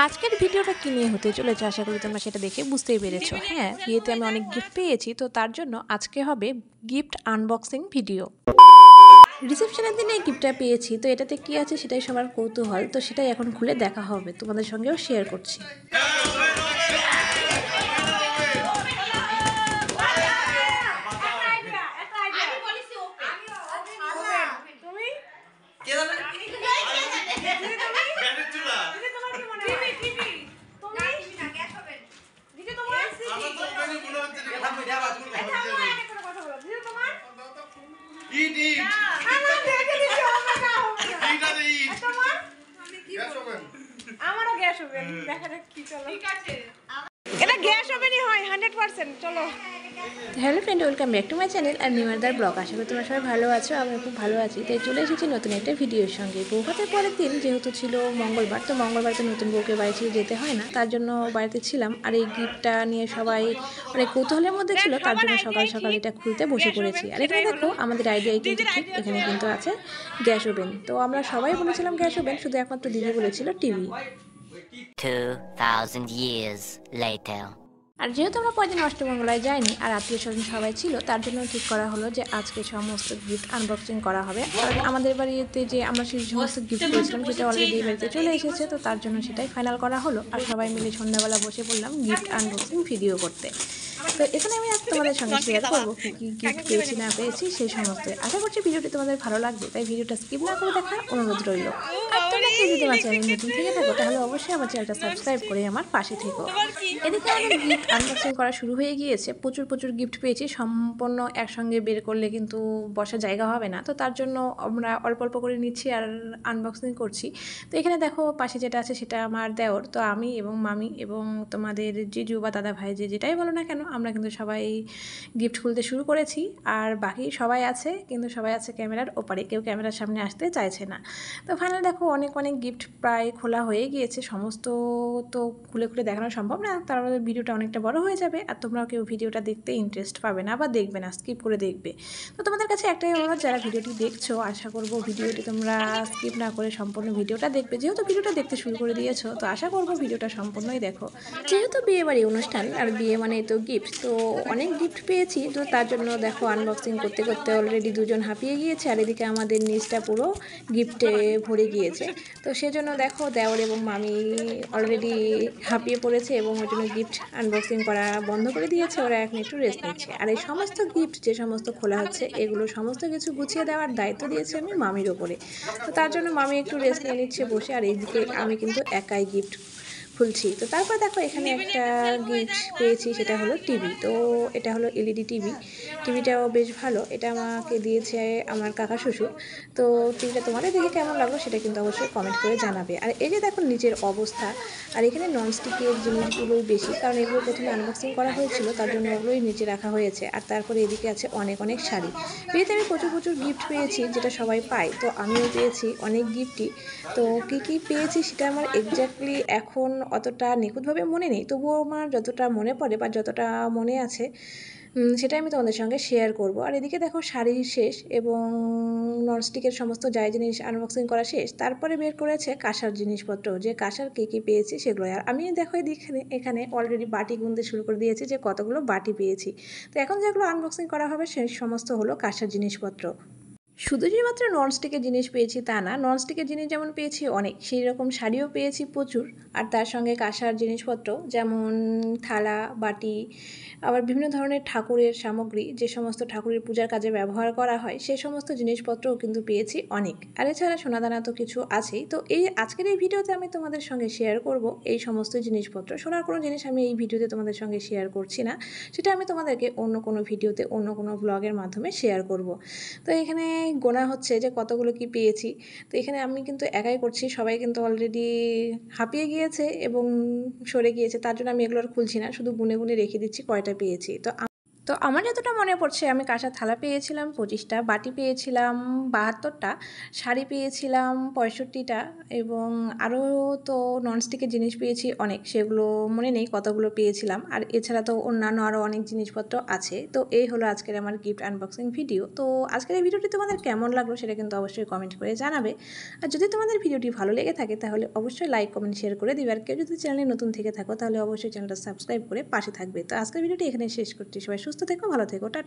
আজকের ভিডিওটা কি নিয়ে হতে চলেছে আশা করি তোমরা সেটা দেখে বুঝতেই পেরেছো। হ্যাঁ, বিয়েতে আমি অনেক গিফট পেয়েছি, তো তার জন্য আজকে হবে গিফট আনবক্সিং ভিডিও। রিসেপশনের দিনে এই গিফটটা পেয়েছি, তো এটাতে কি আছে সেটাই সবার কৌতূহল, তো সেটাই এখন খুলে দেখা হবে, তোমাদের সঙ্গেও শেয়ার করছি। আমারও গ্যাস ওভেন দেখা যাক কি চলো ঠিক আছে এটা গ্যাস ওভেনই হয় 100%। চলো hello friend, welcome back to my channel আর নিউয়ারদার ব্লগ। আশা করি তোমরা সবাই ভালো আছো, আমি খুব ভালো আছি। তাই চলে এসেছি নতুন একটা ভিডিওর সঙ্গে। বৌভাতের পরের দিন যেহেতু ছিল মঙ্গলবার, তো মঙ্গলবার তো নতুন বউকে বাড়ি ছেড়ে যেতে হয় না, তার জন্য বাড়িতে ছিলাম। আর এই গিফটটা নিয়ে সবাই অনেক কৌতূহলের মধ্যে ছিল, তার জন্য সকাল সকাল এটা খুলতে বসে পড়েছি। আর এখানে দেখো আমাদের আইডিয়াই কিন্তু ঠিক, এখানে কিন্তু আছে গ্যাস ওভেন। তো আমরা সবাই বলেছিলাম গ্যাস ওভেন, শুধু একমাত্র দিদি বলেছিল টিভি। 2000 years later. আর যেহেতু আমরা পরদিন অষ্টমঙ্গলায় যাইনি আর আত্মীয় স্বজন সবাই ছিল, তার জন্য ঠিক করা হলো যে আজকে সমস্ত গিফট আনবক্সিং করা হবে। আর আমাদের বাড়িতে যে আমরা সেই সমস্ত গিফট পেয়েছিলাম সেটা অলরেডি এই বাড়িতে চলে এসেছে, তো তার জন্য সেটাই ফাইনাল করা হলো। আর সবাই মিলে সন্ধ্যাবেলা বসে পড়লাম গিফট আনবক্সিং ভিডিও করতে। তো এখানে আমি আজ তোমাদের সঙ্গে শেয়ার করবো কী কী গিফট পেয়েছি না পেয়েছি সেই সমস্ত। আশা করছি ভিডিওটি তোমাদের ভালো লাগবে, তাই ভিডিওটা স্কিপ না করে দেখার অনুরোধ রইল। আর তোমরা কেউ যদি আমার চ্যানেল নতুন থেকে থাকো তাহলে অবশ্যই আমার চ্যানেলটা সাবস্ক্রাইব করে আমার পাশে থেকো। এদিকে আমাদের গিফট আনবক্সিং করা শুরু হয়ে গিয়েছে। প্রচুর প্রচুর গিফট পেয়েছি, সম্পূর্ণ একসঙ্গে বের করলে কিন্তু বসার জায়গা হবে না, তো তার জন্য আমরা অল্প অল্প করে নিচ্ছি আর আনবক্সিং করছি। তো এখানে দেখো পাশে যেটা আছে সেটা আমার দেওর, তো আমি এবং মামি এবং তোমাদের জিজু বা দাদা ভাই যে যেটাই বলো না কেন, আমরা কিন্তু সবাই গিফট খুলতে শুরু করেছি। আর বাকি সবাই আছে, কিন্তু সবাই আছে ক্যামেরার ওপারে, কেউ ক্যামেরার সামনে আসতে চাইছে না। তো ফাইনাল দেখো অনেক অনেক গিফট প্রায় খোলা হয়ে গিয়েছে। সমস্ত তো খুলে খুলে দেখানো সম্ভব না, তার মধ্যে ভিডিওটা অনেকটা বড় হয়ে যাবে আর তোমরাও কেউ ভিডিওটা দেখতে ইন্টারেস্ট পাবে না বা দেখবে না, স্কিপ করে দেখবে। তো তোমাদের কাছে একটাই অনুরোধ, যারা ভিডিওটি দেখছো আশা করব ভিডিওটি তোমরা স্কিপ না করে সম্পূর্ণ ভিডিওটা দেখবে। যেহেতু ভিডিওটা দেখতে শুরু করে দিয়েছো, তো আশা করব ভিডিওটা সম্পূর্ণই দেখো। যেহেতু বিয়ে বাড়ি অনুষ্ঠান আর বিয়ে মানে তো গিফট, তো অনেক গিফট পেয়েছি, তো তার জন্য দেখো আনবক্সিং করতে করতে অলরেডি দুজন হাঁপিয়ে গিয়েছে আর এদিকে আমাদের নিচটা পুরো গিফটে ভরে গিয়েছে। তো সেজন্য দেখো দেওর এবং মামি অলরেডি হাঁপিয়ে পড়েছে এবং ওই জন্য গিফট আনবক্সিং করা বন্ধ করে দিয়েছে, ওরা এখন একটু রেস্ট নিচ্ছে। আর এই সমস্ত গিফট যে সমস্ত খোলা হচ্ছে এগুলো সমস্ত কিছু গুছিয়ে দেওয়ার দায়িত্ব দিয়েছে আমি মামির ওপরে। তো তার জন্য মামি একটু রেস্ট নিয়ে নিচ্ছে বসে, আর এইদিকে আমি কিন্তু একাই গিফট খুলছি। তো তারপর দেখো এখানে একটা গিফট পেয়েছি, সেটা হলো টিভি। তো এটা হলো এলইডি টিভি। টিভিটাও বেশ ভালো, এটা আমাকে দিয়েছে আমার কাকা শ্বশুর। তো টিভিটা তোমাদের দেখে কেমন লাগলো সেটা কিন্তু অবশ্যই কমেন্ট করে জানাবে। আর এই যে দেখো নিচের অবস্থা, আর এখানে ননস্টিকের জিনিসগুলোই বেশি, কারণ এগুলো প্রথমে আনবক্সিং করা হয়েছিল, তার জন্য ওগুলোই নিচে রাখা হয়েছে। আর তারপরে এদিকে আছে অনেক অনেক শাড়ি। বিয়েতে আমি প্রচুর প্রচুর গিফট পেয়েছি, যেটা সবাই পায়, তো আমিও পেয়েছি অনেক গিফটই। তো কী কী পেয়েছি সেটা আমার এক্স্যাক্টলি এখন অতটা নিখুঁতভাবে মনে নেই, তবুও আমার যতটা মনে পড়ে বা যতটা মনে আছে সেটা আমি তোমাদের সঙ্গে শেয়ার করব। আর এদিকে দেখো শাড়ি শেষ এবং ননস্টিকের সমস্ত যাই জিনিস আনবক্সিং করা শেষ, তারপরে বের করেছে কাঁসার জিনিসপত্র, যে কাঁসার কী কী পেয়েছি সেগুলো। আর আমি দেখো এখানে অলরেডি বাটি গুনতে শুরু করে দিয়েছি যে কতগুলো বাটি পেয়েছি। তো এখন যেগুলো আনবক্সিং করা হবে সেই সমস্ত হলো কাঁসার জিনিসপত্র। শুধু যে মাত্র ননস্টিকের জিনিস পেয়েছি তা না, ননস্টিকের জিনিস যেমন পেয়েছি অনেক, সেই রকম শাড়িও পেয়েছি প্রচুর। আর তার সঙ্গে কাঁসার জিনিসপত্র যেমন থালা বাটি, আবার বিভিন্ন ধরনের ঠাকুরের সামগ্রী, যে সমস্ত ঠাকুরের পূজার কাজে ব্যবহার করা হয় সেই সমস্ত জিনিসপত্রও কিন্তু পেয়েছি অনেক। আর এছাড়া সোনাদানা তো কিছু আছেই। তো এই আজকের এই ভিডিওতে আমি তোমাদের সঙ্গে শেয়ার করব এই সমস্ত জিনিসপত্র। সোনার কোনো জিনিস আমি এই ভিডিওতে তোমাদের সঙ্গে শেয়ার করছি না, সেটা আমি তোমাদেরকে অন্য কোনো ভিডিওতে অন্য কোনো ব্লগের মাধ্যমে শেয়ার করব। তো এখানে গোনা হচ্ছে যে কতগুলো কি পেয়েছি। তো এখানে আমি কিন্তু একাই করছি, সবাই কিন্তু অলরেডি হাঁপিয়ে গিয়েছে এবং সরে গিয়েছে, তার জন্য আমি এগুলো আর খুলছি না, শুধু গুনে গুনে রেখে দিচ্ছি কয়টা পেয়েছি। তো তো আমার যতটা মনে পড়ছে আমি কাঁসার থালা পেয়েছিলাম 25টা, বাটি পেয়েছিলাম 72টা, শাড়ি পেয়েছিলাম 65টা এবং আরও তো ননস্টিকের জিনিস পেয়েছি অনেক, সেগুলো মনে নেই কতগুলো পেয়েছিলাম। আর এছাড়া তো অন্যান্য আরও অনেক জিনিসপত্র আছে। তো এই হলো আজকের আমার গিফট আনবক্সিং ভিডিও। তো আজকের এই ভিডিওটি তোমাদের কেমন লাগলো সেটা কিন্তু অবশ্যই কমেন্ট করে জানাবে। আর যদি তোমাদের ভিডিওটি ভালো লেগে থাকে তাহলে অবশ্যই লাইক কমেন্ট শেয়ার করে দিবে। আর কেউ যদি চ্যানেলে নতুন থেকে থাকো তাহলে অবশ্যই চ্যানেলটা সাবস্ক্রাইব করে পাশে থাকবে। তো আজকের ভিডিওটি এখানে শেষ করছি। সবাই সুস্থ থেকো, ভালো থেকো, টাটা।